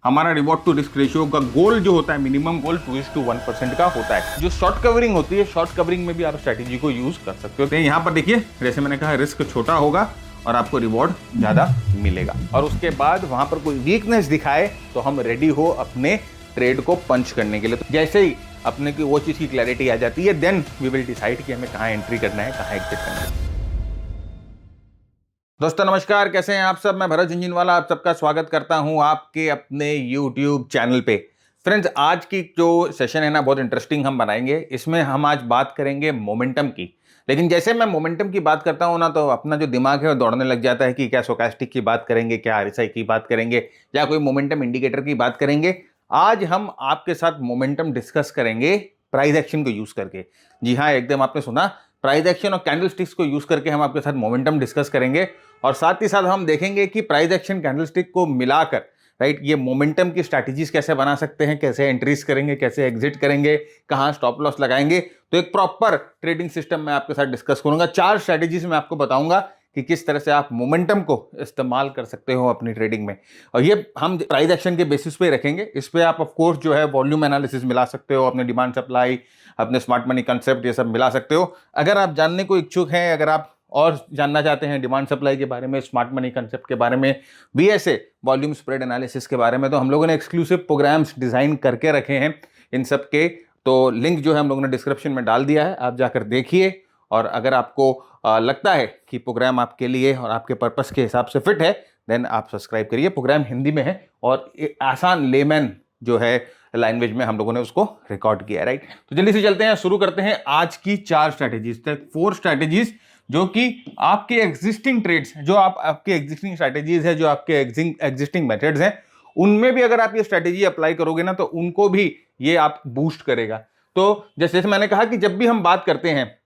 हमारा reward to risk ratio का गोल जो होता है, मिनिमम गोल 2:1% का होता है। जो शॉर्ट कवरिंग होती है, शॉर्ट कवरिंग में भी आप स्ट्रैटेजी को यूज कर सकते हो। तो यहाँ पर देखिए, जैसे मैंने कहा, रिस्क छोटा होगा और आपको रिवॉर्ड ज्यादा मिलेगा। और उसके बाद वहां पर कोई वीकनेस दिखाए तो हम रेडी हो अपने ट्रेड को पंच करने के लिए। तो जैसे ही अपने की वो चीज की क्लैरिटी आ जाती है, देन वी विल डिसाइड कि हमें कहाँ एंट्री करना है, कहाँ एग्जिट करना है। दोस्तों नमस्कार, कैसे हैं आप सब। मैं भरत झुंझुनवाला आप सबका स्वागत करता हूं आपके अपने YouTube चैनल पे। फ्रेंड्स, आज की जो सेशन है ना, बहुत इंटरेस्टिंग हम बनाएंगे। इसमें हम आज बात करेंगे मोमेंटम की। लेकिन जैसे मैं मोमेंटम की बात करता हूं ना, तो अपना जो दिमाग है वो दौड़ने लग जाता है कि क्या स्टोचैस्टिक की बात करेंगे, क्या RSI की बात करेंगे, या कोई मोमेंटम इंडिकेटर की बात करेंगे। आज हम आपके साथ मोमेंटम डिस्कस करेंगे प्राइस एक्शन को यूज करके। जी हाँ, एकदम आपने सुना, प्राइस एक्शन और कैंडल स्टिक्स को यूज करके हम आपके साथ मोमेंटम डिस्कस करेंगे। और साथ ही साथ हम देखेंगे कि प्राइस एक्शन कैंडल स्टिक को मिलाकर, राइट, ये मोमेंटम की स्ट्रैटेजीज कैसे बना सकते हैं, कैसे एंट्रीज करेंगे, कैसे एग्जिट करेंगे, कहाँ स्टॉप लॉस लगाएंगे। तो एक प्रॉपर ट्रेडिंग सिस्टम मैं आपके साथ डिस्कस करूंगा। 4 स्ट्रैटेजीज मैं आपको बताऊंगा कि किस तरह से आप मोमेंटम को इस्तेमाल कर सकते हो अपनी ट्रेडिंग में। और ये हम प्राइस एक्शन के बेसिस पे रखेंगे। इस पे आप ऑफ कोर्स जो है वॉल्यूम एनालिसिस मिला सकते हो, अपने डिमांड सप्लाई, अपने स्मार्ट मनी कंसेप्ट, ये सब मिला सकते हो। अगर आप जानने को इच्छुक हैं, अगर आप और जानना चाहते हैं डिमांड सप्लाई के बारे में, स्मार्ट मनी कंसेप्ट के बारे में, BSA वॉल्यूम स्प्रेड एनालिसिस के बारे में, तो हम लोगों ने एक्सक्लूसिव प्रोग्राम्स डिजाइन करके रखे हैं इन सब के। तो लिंक जो है हम लोगों ने डिस्क्रिप्शन में डाल दिया है, आप जाकर देखिए। और अगर आपको लगता है कि प्रोग्राम आपके लिए और आपके पर्पस के हिसाब से फिट है, देन आप सब्सक्राइब करिए। प्रोग्राम हिंदी में है और आसान लेमैन जो है लैंग्वेज में हम लोगों ने उसको रिकॉर्ड किया है, राइट। तो जल्दी से चलते हैं, शुरू करते हैं आज की 4 स्ट्रैटेजीज तक। 4 स्ट्रैटेजीज जो कि आपके एग्जिस्टिंग ट्रेड्स, जो आपके एग्जिस्टिंग स्ट्रैटेजीज है, जो आपके एग्जिस्टिंग मेथड्स हैं, उनमें भी अगर आप ये स्ट्रैटेजी अप्लाई करोगे ना, तो उनको भी ये आप बूस्ट करेगा। तो जैसे मैंने कहा कि जब भी हम बात करते हैं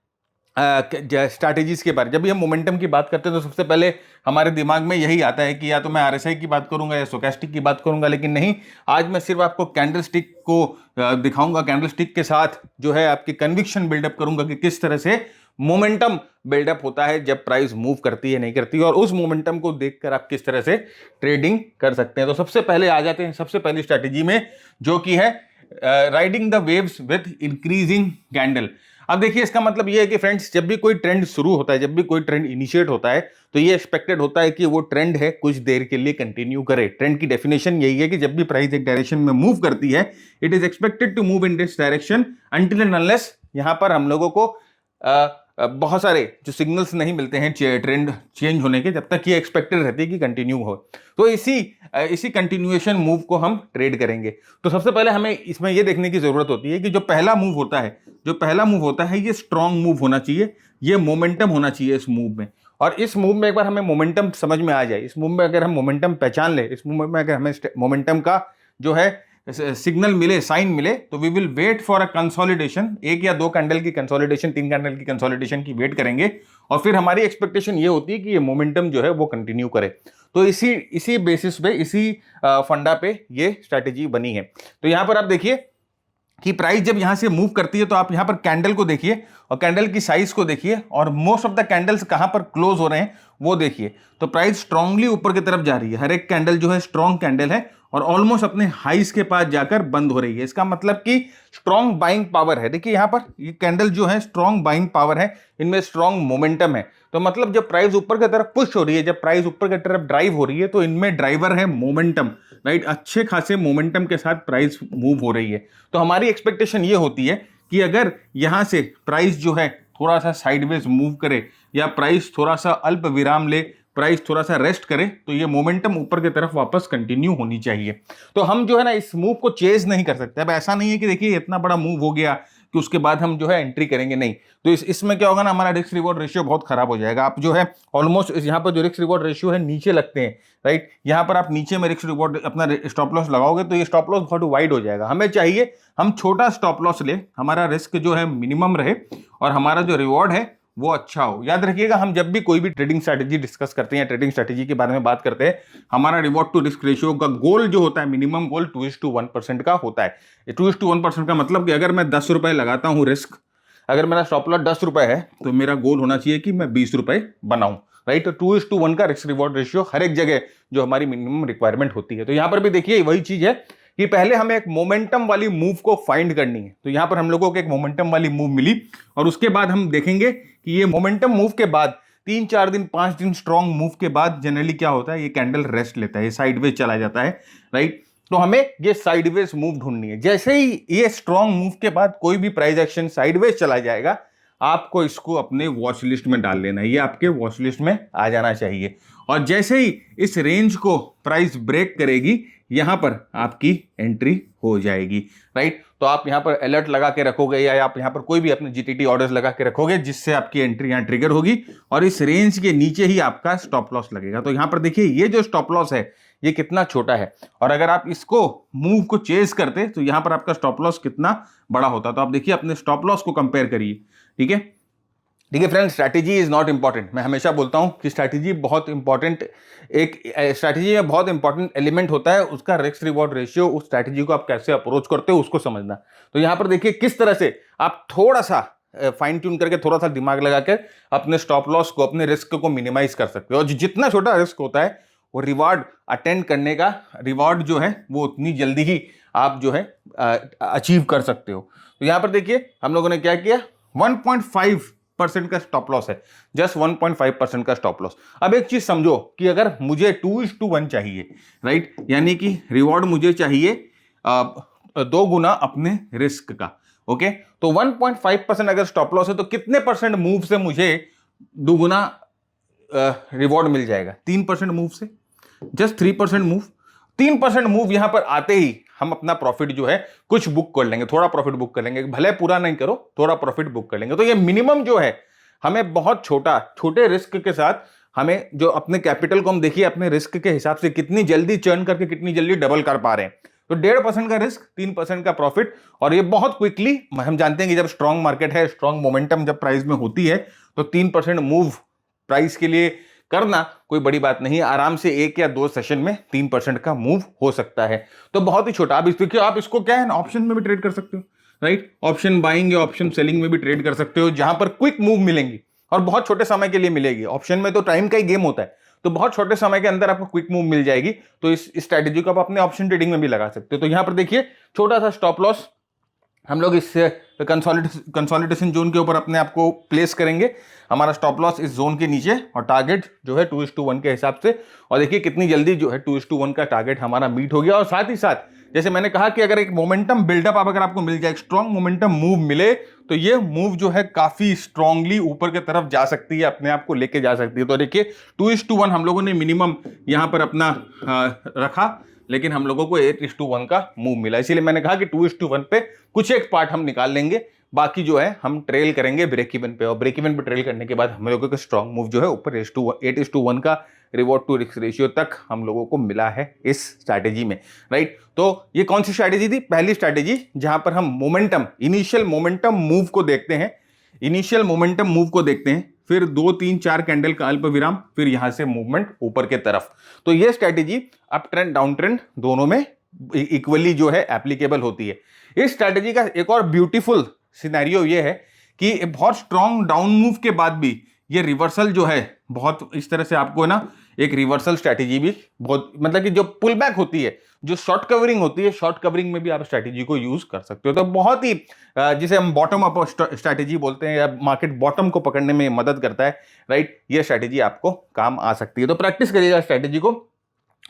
स्ट्रैटेजीज के बारे, जब भी हम मोमेंटम की बात करते हैं, तो सबसे पहले हमारे दिमाग में यही आता है कि या तो मैं RSI की बात करूंगा या स्टोचैस्टिक की बात करूंगा। लेकिन नहीं, आज मैं सिर्फ आपको कैंडल स्टिक को दिखाऊंगा। कैंडल स्टिक के साथ जो है आपकी कन्विक्शन बिल्डअप करूंगा कि किस तरह से मोमेंटम बिल्डअप होता है जब प्राइस मूव करती है, नहीं करती है, और उस मोमेंटम को देखकर आप किस तरह से ट्रेडिंग कर सकते हैं। तो सबसे पहले आ जाते हैं सबसे पहली स्ट्रैटेजी में, जो कि है riding the waves with increasing candle. अब देखिए, इसका मतलब ये है कि फ्रेंड्स, जब भी कोई ट्रेंड शुरू होता है, जब भी कोई ट्रेंड इनिशिएट होता है, तो ये एक्सपेक्टेड होता है कि वो ट्रेंड है कुछ देर के लिए कंटिन्यू करे। ट्रेंड की डेफिनेशन यही है कि जब भी प्राइस एक डायरेक्शन में मूव करती है, it is expected to move in this direction until and unless यहां पर हम लोगों को बहुत सारे जो सिग्नल्स नहीं मिलते हैं ट्रेंड चेंज होने के, जब तक ये एक्सपेक्टेड रहती है कि कंटिन्यू हो। तो इसी कंटिन्यूएशन मूव को हम ट्रेड करेंगे। तो सबसे पहले हमें इसमें ये देखने की जरूरत होती है कि जो पहला मूव होता है, ये स्ट्रॉन्ग मूव होना चाहिए, ये मोमेंटम होना चाहिए इस मूव में। और इस मूव में एक बार हमें मोमेंटम समझ में आ जाए, इस मूव में अगर हम मोमेंटम पहचान ले, इस मूव में अगर हमें मोमेंटम का जो है सिग्नल मिले, साइन मिले, तो we will wait for a consolidation. 1 या 2 कैंडल की कंसोलिडेशन, 3 कैंडल की कंसोलिडेशन की वेट करेंगे। और फिर हमारी एक्सपेक्टेशन ये होती है कि ये मोमेंटम जो है वो कंटिन्यू करे। तो इसी बेसिस पे, इसी फंडा पे ये स्ट्रैटेजी बनी है। तो यहां पर आप देखिए कि प्राइस जब यहां से मूव करती है, तो आप यहां पर कैंडल को देखिए और कैंडल की साइज को देखिए, और मोस्ट ऑफ द कैंडल्स कहां पर क्लोज हो रहे हैं वो देखिए। तो प्राइस स्ट्रांगली ऊपर की तरफ जा रही है, हर एक कैंडल जो है स्ट्रॉन्ग कैंडल है और ऑलमोस्ट अपने हाइस के पास जाकर बंद हो रही है। इसका मतलब कि स्ट्रॉन्ग बाइंग पावर है। देखिए यहां पर ये कैंडल जो है स्ट्रॉन्ग बाइंग पावर है, इनमें स्ट्रॉन्ग मोमेंटम है। तो मतलब जब प्राइस ऊपर की तरफ पुश हो रही है, जब प्राइस ऊपर की तरफ ड्राइव हो रही है, तो इनमें ड्राइवर है मोमेंटम, राइट। अच्छे खासे मोमेंटम के साथ प्राइस मूव हो रही है। तो हमारी एक्सपेक्टेशन ये होती है कि अगर यहां से प्राइस जो है थोड़ा सा साइडवेज मूव करे, या प्राइस थोड़ा सा अल्प विराम ले, प्राइस थोड़ा सा रेस्ट करे, तो ये मोमेंटम ऊपर की तरफ वापस कंटिन्यू होनी चाहिए। तो हम जो है ना इस मूव को चेज नहीं कर सकते। अब ऐसा नहीं है कि देखिए इतना बड़ा मूव हो गया कि उसके बाद हम जो है एंट्री करेंगे, नहीं। तो इसमें क्या होगा ना, हमारा रिस्क रिवॉर्ड रेशियो बहुत खराब हो जाएगा। आप जो है ऑलमोस्ट यहाँ पर जो रिस्क रिवॉर्ड रेशियो है नीचे लगते हैं, राइट। यहाँ पर आप नीचे में रिस्क रिवॉर्ड अपना स्टॉप लॉस लगाओगे, तो ये स्टॉप लॉस बहुत वाइड हो जाएगा। हमें चाहिए हम छोटा स्टॉप लॉस ले, हमारा रिस्क जो है मिनिमम रहे और हमारा जो रिवॉर्ड है वो अच्छा हो। याद रखिएगा, हम जब भी कोई भी ट्रेडिंग स्ट्रैटेजी डिस्कस करते हैं, ट्रेडिंग स्ट्रैटेजी के बारे में बात करते हैं, हमारा रिवॉर्ड टू रिस्क रेशियो का गोल जो होता है, मिनिमम गोल 2:1% का होता है। 2:1% का मतलब कि अगर मैं 10 रुपए लगाता हूं रिस्क, अगर मेरा स्टॉप लॉस 10 रुपए है, तो मेरा गोल होना चाहिए कि मैं 20 रुपए बनाऊं। राइट। तो 2:1 का रिस्क रिवॉर्ड रेशियो हर एक जगह जो हमारी मिनिमम रिक्वायरमेंट होती है। तो यहां पर भी देखिए वही चीज है कि पहले हमें एक मोमेंटम वाली मूव को फाइंड करनी है। तो यहां पर हम लोगों को एक मोमेंटम वाली मूव मिली और उसके बाद हम देखेंगे कि ये मोमेंटम मूव के बाद 3-4 दिन 5 दिन स्ट्रॉन्ग मूव के बाद जनरली क्या होता है, ये कैंडल रेस्ट लेता है, ये साइडवेज चला जाता है, राइट। तो हमें ये साइडवेज मूव ढूंढनी है। जैसे ही ये स्ट्रॉन्ग मूव के बाद कोई भी प्राइस एक्शन साइडवेज चला जाएगा, आपको इसको अपने वॉच लिस्ट में डाल लेना है, ये आपके वॉच लिस्ट में आ जाना चाहिए। और जैसे ही इस रेंज को प्राइस ब्रेक करेगी, यहां पर आपकी एंट्री हो जाएगी, राइट। तो आप यहां पर अलर्ट लगा के रखोगे या आप यहां पर कोई भी अपने जीटीटी ऑर्डर्स लगा के रखोगे, जिससे आपकी एंट्री यहां ट्रिगर होगी और इस रेंज के नीचे ही आपका स्टॉप लॉस लगेगा। तो यहां पर देखिए ये जो स्टॉप लॉस है ये कितना छोटा है, और अगर आप इसको मूव को चेज करते तो यहां पर आपका स्टॉप लॉस कितना बड़ा होता। तो आप देखिए अपने स्टॉप लॉस को कंपेयर करिए, ठीक है। ठीक है friends, strategy is not important. मैं हमेशा बोलता हूं कि स्ट्रैटेजी बहुत इंपॉर्टेंट, एक स्ट्रैटेजी में बहुत इंपॉर्टेंट एलिमेंट होता है उसका रिस्क रिवॉर्ड रेशियो, उस स्ट्रैटेजी को आप कैसे अप्रोच करते हो उसको समझना। तो यहां पर देखिए किस तरह से आप थोड़ा सा फाइन ट्यून करके, थोड़ा सा दिमाग लगाकर अपने स्टॉप लॉस को, अपने रिस्क को मिनिमाइज कर सकते हो। और जितना छोटा रिस्क होता है वो रिवार्ड अटेंड करने का रिवार्ड जो है वो उतनी जल्दी ही आप जो है अचीव कर सकते हो। तो यहां पर देखिए हम लोगों ने क्या किया, 1.5% का स्टॉप लॉस है, जस्ट 1.5% का स्टॉप लॉस। अब एक चीज समझो कि अगर मुझे 2:1 चाहिए, राइट, यानी कि रिवॉर्ड मुझे चाहिए 2 गुना अपने रिस्क का, ओके। तो 1.5% अगर स्टॉप लॉस है तो कितने परसेंट मूव से मुझे 2 गुना रिवॉर्ड मिल जाएगा? 3% मूव से, जस्ट 3% मूव। 3% मूव यहां पर आते ही हम अपना प्रॉफिट जो है कुछ बुक कर लेंगे, थोड़ा प्रॉफिट बुक कर लेंगे, भले पूरा नहीं करो, थोड़ा प्रॉफिट बुक कर लेंगे। तो ये मिनिमम जो है हमें बहुत छोटे रिस्क के साथ, हमें जो अपने कैपिटल को हम देखिए अपने रिस्क के हिसाब से कितनी जल्दी चर्न करके कितनी जल्दी डबल कर पा रहे हैं। तो 1.5% का रिस्क, 3% का प्रॉफिट, और ये बहुत क्विकली, हम जानते हैं कि जब स्ट्रॉन्ग मार्केट है, स्ट्रॉन्ग मोमेंटम जब प्राइस में होती है, तो 3% मूव प्राइस के लिए करना कोई बड़ी बात नहीं, आराम से 1 या 2 सेशन में 3% का मूव हो सकता है। तो बहुत ही छोटा। आप इसको क्या है, ऑप्शन में भी ट्रेड कर सकते हो, राइट। ऑप्शन बाइंग या ऑप्शन सेलिंग में भी ट्रेड कर सकते हो, जहां पर क्विक मूव मिलेंगी और बहुत छोटे समय के लिए मिलेगी। ऑप्शन में तो टाइम का ही गेम होता है, तो बहुत छोटे समय के अंदर आपको क्विक मूव मिल जाएगी। तो इस स्ट्रैटेजी को आप अपने ऑप्शन ट्रेडिंग में भी लगा सकते हो। तो यहां पर देखिए छोटा सा स्टॉप लॉस हम लोग इस कंसोलिडेशन जोन के ऊपर अपने आप को प्लेस करेंगे। हमारा स्टॉप लॉस इस जोन के नीचे और टारगेट जो है 2:1 के हिसाब से, और देखिए कितनी जल्दी जो है 2:1 का टारगेट हमारा मीट हो गया। और साथ ही साथ जैसे मैंने कहा कि अगर एक मोमेंटम बिल्डअप अगर आपको मिल जाए, एक स्ट्रॉन्ग मोमेंटम मूव मिले, तो ये मूव जो है काफी स्ट्रांगली ऊपर की तरफ जा सकती है, अपने आप को लेके जा सकती है। तो देखिए 2:1 हम लोगों ने मिनिमम यहां पर अपना रखा, लेकिन हम लोगों को 8:1 का मूव मिला। इसीलिए मैंने कहा कि 2:1 पे कुछ एक पार्ट हम निकाल लेंगे, बाकी जो है हम ट्रेल करेंगे ब्रेक इवन पे, और ब्रेक इवन पे ट्रेल करने के बाद हम लोगों को स्ट्रॉन्ग मूव जो है ऊपर 8:1 का रिवॉर्ड टू रिस्क रेशियो तक हम लोगों को मिला है इस स्ट्रैटेजी में, राइट। तो ये कौन सी स्ट्रैटेजी थी? पहली स्ट्रैटेजी, जहां पर हम मोमेंटम, इनिशियल मोमेंटम मूव को देखते हैं, इनिशियल मोमेंटम मूव को देखते हैं, फिर 2, 3, 4 कैंडल का अल्प विराम, फिर यहां से मूवमेंट ऊपर के तरफ। तो ये strategy up trend down trend दोनों में इक्वली जो है एप्लीकेबल होती है। इस स्ट्रैटेजी का एक और ब्यूटीफुल सिनेरियो ये है कि बहुत स्ट्रॉन्ग डाउन मूव के बाद भी ये रिवर्सल जो है बहुत इस तरह से आपको ना एक रिवर्सल स्ट्रैटेजी भी बहुत, मतलब कि जो पुल बैक होती है, जो शॉर्ट कवरिंग होती है, शॉर्ट कवरिंग में भी आप स्ट्रैटेजी को यूज कर सकते हो। तो बहुत ही जिसे हम बॉटम अप स्ट्रैटेजी बोलते हैं, या मार्केट बॉटम को पकड़ने में मदद करता है, राइट। ये स्ट्रैटेजी आपको काम आ सकती है। तो प्रैक्टिस करिएगा स्ट्रैटेजी को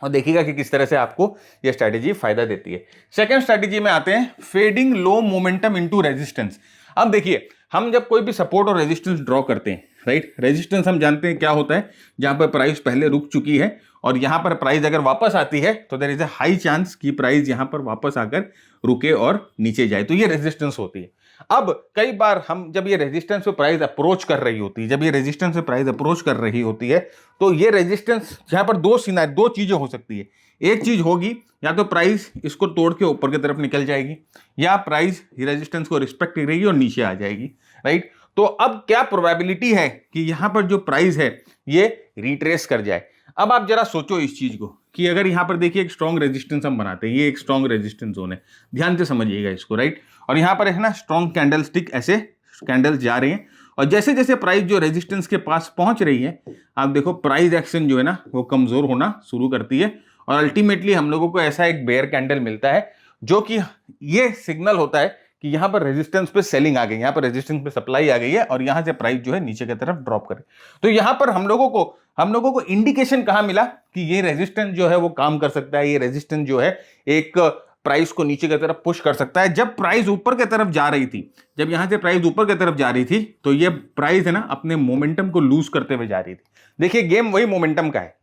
और देखिएगा कि किस तरह से आपको ये स्ट्रैटेजी फायदा देती है। सेकंड स्ट्रैटेजी में आते हैं, फेडिंग लो मोमेंटम इनटू रेजिस्टेंस। अब देखिए हम जब कोई भी सपोर्ट और रेजिस्टेंस ड्रॉ करते हैं, राइट, रेजिस्टेंस हम जानते हैं क्या होता है, जहां पर प्राइस पहले रुक चुकी है और यहां पर प्राइस अगर वापस आती है तो there is a high chance कि प्राइस यहां पर वापस आकर रुके और नीचे जाए, तो ये रेजिस्टेंस होती है। अब कई बार हम जब ये रेजिस्टेंस पे प्राइस अप्रोच कर रही होती है, जब ये रेजिस्टेंस पे प्राइस अप्रोच कर रही होती है, तो ये रेजिस्टेंस यहां पर दो चीजें हो सकती है। एक चीज होगी, या तो प्राइस इसको तोड़ के ऊपर की तरफ निकल जाएगी, या प्राइस रेजिस्टेंस को रिस्पेक्ट करेगी और नीचे आ जाएगी, राइट। तो अब क्या प्रोबेबिलिटी है कि यहां पर जो प्राइस है ये रिट्रेस कर जाए। अब आप जरा सोचो इस चीज को कि अगर यहां पर देखिए एक स्ट्रॉन्ग रेजिस्टेंस हम बनाते हैं, ये एक स्ट्रॉन्ग रेजिस्टेंस जोन है, ध्यान से समझिएगा इसको, राइट। और यहां पर है ना स्ट्रॉन्ग कैंडल स्टिक, ऐसे कैंडल्स जा रहे हैं और जैसे जैसे प्राइस जो रेजिस्टेंस के पास पहुंच रही है, आप देखो प्राइस एक्शन जो है ना वो कमजोर होना शुरू करती है और अल्टीमेटली हम लोगों को ऐसा एक बेयर कैंडल मिलता है जो कि ये सिग्नल होता है कि यहां पर रेजिस्टेंस पे सेलिंग आ गई, यहां पर रेजिस्टेंस पे सप्लाई आ गई है और यहां से प्राइस जो है नीचे की तरफ ड्रॉप करे। तो यहां पर हम लोगों को इंडिकेशन कहां मिला कि ये रेजिस्टेंस जो है वो काम कर सकता है, ये रेजिस्टेंस जो है एक प्राइस को नीचे की तरफ पुश कर सकता है। जब प्राइस ऊपर की तरफ जा रही थी, जब यहां से प्राइस ऊपर की तरफ जा रही थी, तो ये प्राइस है ना अपने मोमेंटम को लूज करते हुए जा रही थी। देखिए गेम वही मोमेंटम का है,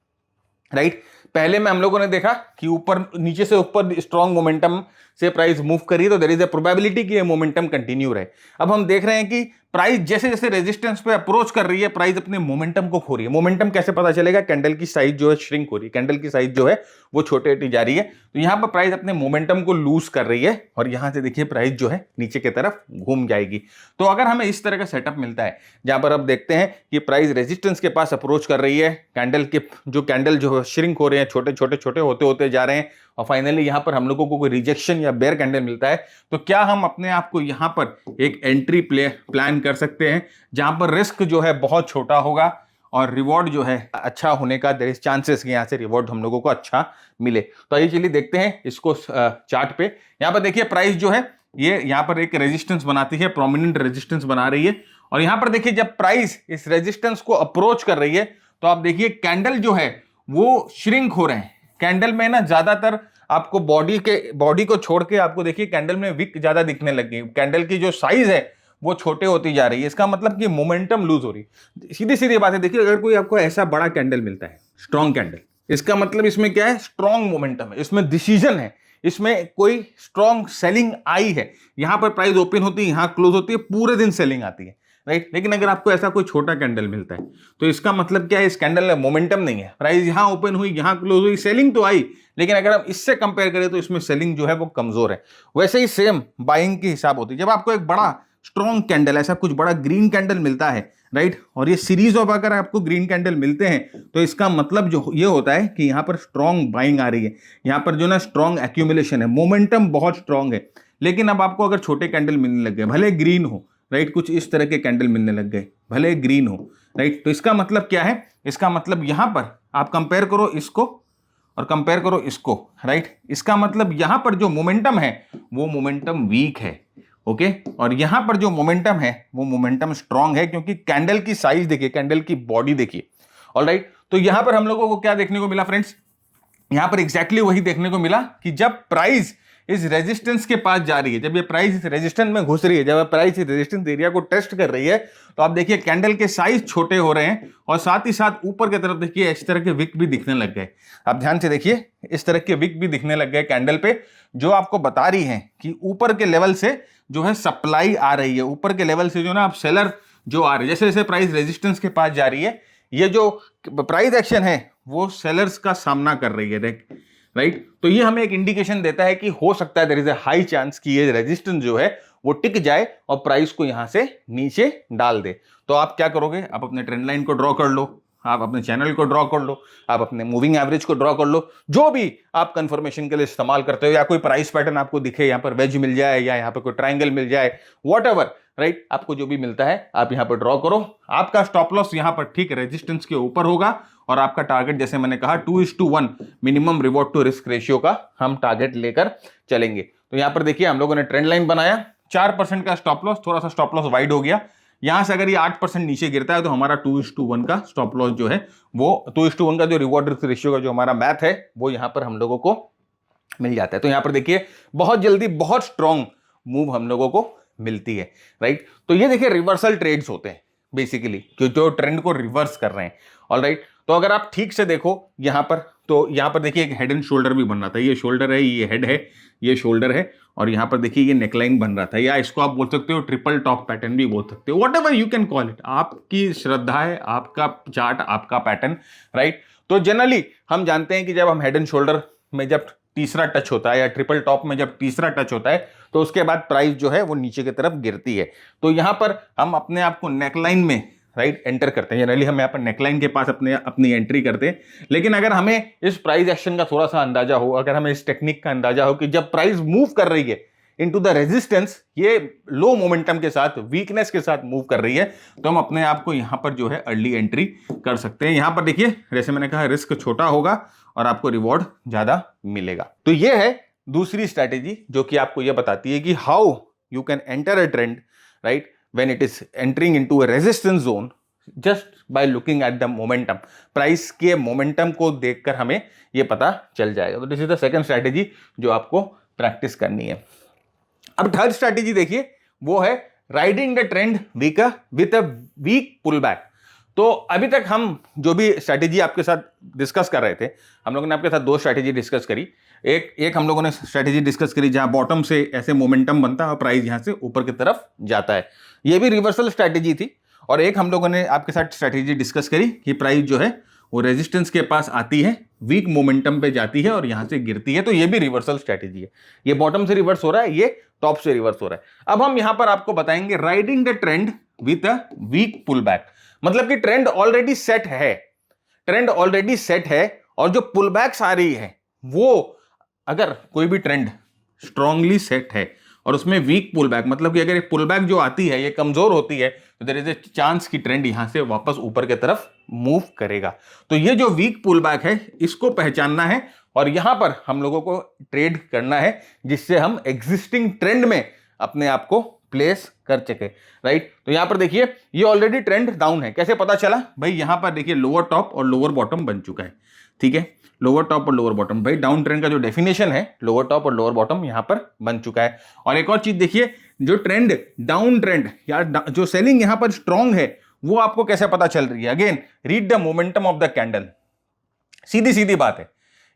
राइट। पहले में हम लोगों ने देखा कि ऊपर नीचे से ऊपर स्ट्रॉन्ग मोमेंटम से प्राइस मूव करी तो देयर इज अ प्रोबेबिलिटी कि ये मोमेंटम कंटिन्यू रहे। अब हम देख रहे हैं कि प्राइस जैसे जैसे रेजिस्टेंस पे अप्रोच कर रही है, प्राइस अपने मोमेंटम को खो रही है। मोमेंटम कैसे पता चलेगा? कैंडल की साइज जो है श्रिंक हो रही है, कैंडल की साइज जो है वो छोटे होती जा रही है। तो यहां पर प्राइस अपने मोमेंटम को लूज कर रही है और यहां से देखिए प्राइस जो है नीचे की तरफ घूम जाएगी। तो अगर हमें इस तरह का सेटअप मिलता है जहां पर अब देखते हैं कि प्राइस रेजिस्टेंस के पास अप्रोच कर रही है, कैंडल जो श्रिंक हो रहे हैं, छोटे छोटे छोटे होते होते जा रहे हैं और फाइनली यहां पर हम लोगों को कोई रिजेक्शन या बेयर कैंडल मिलता है, तो क्या हम अपने आप को यहां पर एक एंट्री प्लान कर सकते हैं जहां पर रिस्क जो है बहुत छोटा होगा और रिवॉर्ड जो है अच्छा होने का देयर इज चांसेस कि यहां से रिवॉर्ड हम लोगों को अच्छा मिले। तो आइए चलिए देखते हैं इसको चार्ट पे। यहां पर देखिए प्राइस जो है ये यहां पर एक रेजिस्टेंस बनाती है, प्रोमिनेंट रेजिस्टेंस बना रही है और यहां पर देखिए जब प्राइस इस रेजिस्टेंस को अप्रोच कर रही है तो आप देखिए कैंडल जो है वो श्रिंक हो रहे हैं। कैंडल में ना ज्यादातर आपको बॉडी को छोड़ के आपको देखिए कैंडल में विक ज्यादा दिखने लग गई, कैंडल की जो साइज है वो छोटे होती जा रही है। इसका मतलब कि मोमेंटम लूज हो रही है। सीधी सीधी बात है, देखिए अगर कोई आपको ऐसा बड़ा कैंडल मिलता है, स्ट्रॉन्ग कैंडल, इसका मतलब इसमें क्या है? स्ट्रॉन्ग मोमेंटम है, इसमें डिसीजन है, इसमें कोई स्ट्रॉन्ग सेलिंग आई है। यहां पर प्राइस ओपन होती है, यहां क्लोज होती है, पूरे दिन सेलिंग आती है, राइट। लेकिन अगर आपको ऐसा कोई छोटा कैंडल मिलता है तो इसका मतलब क्या है? इस कैंडल में मोमेंटम नहीं है, प्राइस यहां ओपन हुई, यहां क्लोज हुई, सेलिंग तो आई, लेकिन अगर हम इससे कंपेयर करें तो इसमें सेलिंग जो है वो कमजोर है। वैसे ही सेम बाइंग की हिसाब होती है। जब आपको एक बड़ा स्ट्रॉन्ग कैंडल, ऐसा कुछ बड़ा ग्रीन कैंडल मिलता है, राइट, और ये सीरीज ऑफ अगर आपको ग्रीन कैंडल मिलते हैं तो इसका मतलब जो ये होता है कि यहां पर स्ट्रॉन्ग बाइंग आ रही है, यहां पर जो ना स्ट्रॉन्ग एक्यूमुलेशन है, मोमेंटम बहुत स्ट्रॉन्ग है। लेकिन अब आपको अगर छोटे कैंडल मिलने लग गए, भले ग्रीन हो, राइट, कुछ इस तरह के कैंडल मिलने लग गए, भले ग्रीन हो, राइट, तो इसका मतलब क्या है? इसका मतलब यहां पर आप कंपेयर करो इसको और कंपेयर करो इसको, राइट। इसका मतलब यहां पर जो मोमेंटम है वो मोमेंटम वीक है, ओके, और यहां पर जो मोमेंटम है वो मोमेंटम स्ट्रांग है, क्योंकि कैंडल की साइज देखिए, कैंडल की बॉडी देखिए। ऑलराइट, तो यहां पर हम लोगों को क्या देखने को मिला फ्रेंड्स? यहां पर एग्जैक्टली वही देखने को मिला कि जब प्राइस इस रेजिस्टेंस के पास जा रही है, जब ये प्राइस इस रेजिस्टेंस में घुस रही है, जब प्राइस इस रेजिस्टेंस एरिया को टेस्ट कर रही है, तो आप देखिए कैंडल के साइज छोटे हो रहे हैं और साथ ही साथ ऊपर की तरफ देखिए इस तरह के विक भी दिखने लग गए। आप ध्यान से देखिए, इस तरह के विक भी दिखने लग गए कैंडल पे, जो आपको बता रही हैं कि ऊपर के लेवल से जो है सप्लाई आ रही है, ऊपर के लेवल से जो ना आप सेलर जो आ रहे हैं, जैसे जैसे प्राइस रेजिस्टेंस के पास जा रही है, ये जो प्राइस एक्शन है वो सेलर्स का सामना कर रही है, राइट। तो ये हमें एक इंडिकेशन देता है कि हो सकता है there is a high chance कि ये रेजिस्टेंस जो है वो टिक जाए और प्राइस को यहां से नीचे डाल दे। तो आप क्या करोगे? आप अपने ट्रेंड लाइन को ड्रॉ कर लो, आप अपने चैनल को ड्रॉ कर लो, आप अपने मूविंग एवरेज को ड्रॉ कर लो, जो भी आप कंफर्मेशन के लिए इस्तेमाल करते हो, या कोई प्राइस पैटर्न आपको दिखे, यहां पर वेज मिल जाए या यहां पर कोई ट्रायंगल मिल जाए, व्हाटएवर, राइट, आपको जो भी मिलता है आप यहां पर ड्रॉ करो। आपका स्टॉप लॉस यहां पर ठीक रेजिस्टेंस के ऊपर होगा और आपका टारगेट, जैसे मैंने कहा, 2:1 minimum reward to risk ratio का हम टारगेट लेकर चलेंगे। तो यहां पर देखिए हम लोगों ने ट्रेंड लाइन बनाया, 4% का स्टॉप लॉस, थोड़ा सा स्टॉप लॉस वाइड हो गया। यहां से अगर ये 8% नीचे गिरता है तो हमारा 2:1 का स्टॉप लॉस जो है वो 2:1 का जो रिवॉर्ड रिस्क रेशियो का जो हमारा मैथ है वो यहां पर हम लोगों को मिल जाता है। तो यहां पर देखिए बहुत जल्दी बहुत स्ट्रॉन्ग मूव हम लोगों को मिलती है, राइट। तो ये देखिए रिवर्सल ट्रेड्स होते हैं बेसिकली, जो ट्रेंड को रिवर्स कर रहे हैं। ऑलराइट, तो अगर आप ठीक से देखो यहां पर, तो यहां पर देखिए एक हेड एंड शोल्डर भी बन रहा था, ये शोल्डर है, ये हेड है, ये शोल्डर है, और यहां पर देखिए ये नेकलाइन बन रहा था, या इसको आप बोल सकते हो ट्रिपल टॉप पैटर्न भी बोल सकते हो, whatever you can call it, आपकी श्रद्धा है, आपका चार्ट, आपका पैटर्न, राइट। तो जनरली हम जानते हैं कि जब हम हेड एंड शोल्डर में जब तीसरा टच होता है या ट्रिपल टॉप में जब तीसरा टच होता है तो उसके बाद प्राइस जो है वो नीचे की तरफ गिरती है। तो यहां पर हम अपने आप को नेकलाइन में, राइट, एंटर करते हैं। जनरली हम यहाँ पर नेकलाइन के पास अपनी एंट्री करते हैं। लेकिन अगर हमें इस प्राइस एक्शन का थोड़ा सा अंदाजा हो, अगर हमें इस टेक्निक का अंदाजा हो कि जब प्राइस मूव कर रही है इनटू द रेजिस्टेंस, ये लो मोमेंटम के साथ, वीकनेस के साथ मूव कर रही है, तो हम अपने आप को यहां पर जो है अर्ली एंट्री कर सकते हैं। यहां पर देखिए, जैसे मैंने कहा, रिस्क छोटा होगा और आपको रिवॉर्ड ज्यादा मिलेगा। तो ये है दूसरी स्ट्रैटेजी जो कि आपको यह बताती है कि how you can enter a trend, right, when it is entering into a resistance zone, just by looking at the momentum. Price के मोमेंटम को देखकर हमें यह पता चल जाएगा। तो this is the second strategy जो आपको प्रैक्टिस करनी है। अब थर्ड स्ट्रैटेजी देखिए, वो है riding the trend with a weak pull back. तो अभी तक हम जो भी स्ट्रैटेजी आपके साथ डिस्कस कर रहे थे, हम लोगों ने आपके साथ दो स्ट्रैटेजी डिस्कस करी। एक हम लोगों ने स्ट्रैटेजी डिस्कस करी जहां बॉटम से ऐसे मोमेंटम बनता है और प्राइस यहां से ऊपर की तरफ जाता है, ये भी रिवर्सल स्ट्रैटेजी थी। और एक हम लोगों ने आपके साथ स्ट्रैटेजी डिस्कस करी कि प्राइस जो है वो रेजिस्टेंस के पास आती है, वीक मोमेंटम पे जाती है और यहां से गिरती है, तो ये भी रिवर्सल स्ट्रैटेजी है। ये बॉटम से रिवर्स हो रहा है, ये टॉप से रिवर्स हो रहा है। अब हम यहां पर आपको बताएंगे riding the trend with a weak pull back. मतलब कि ट्रेंड ऑलरेडी सेट है, ट्रेंड ऑलरेडी सेट है, और जो पुल बैक्स आ रही है वो, अगर कोई भी ट्रेंड स्ट्रांगली सेट है और उसमें वीक पुल बैक, मतलब कि अगर एक पुल बैक जो आती है ये कमजोर होती है, तो देयर इज ए चांस कि ट्रेंड यहां से वापस ऊपर की तरफ मूव करेगा। तो ये जो वीक पुल बैक है इसको पहचानना है और यहां पर हम लोगों को ट्रेड करना है, जिससे हम एग्जिस्टिंग ट्रेंड में अपने आप को प्लेस कर सके, राइट। तो यहां पर देखिए, ये ऑलरेडी ट्रेंड डाउन है। कैसे पता चला भाई? यहां पर देखिए लोअर टॉप और लोअर बॉटम बन चुका है, ठीक है, लोअर टॉप और लोअर बॉटम। भाई डाउन ट्रेंड का जो डेफिनेशन है, लोअर टॉप और लोअर बॉटम यहां पर बन चुका है। और एक और चीज देखिए, जो ट्रेंड डाउन ट्रेंड या जो सेलिंग यहां पर स्ट्रांग है, वो आपको कैसे पता चल रही है? Again, read the momentum of the candle. सीधी सीधी बात है,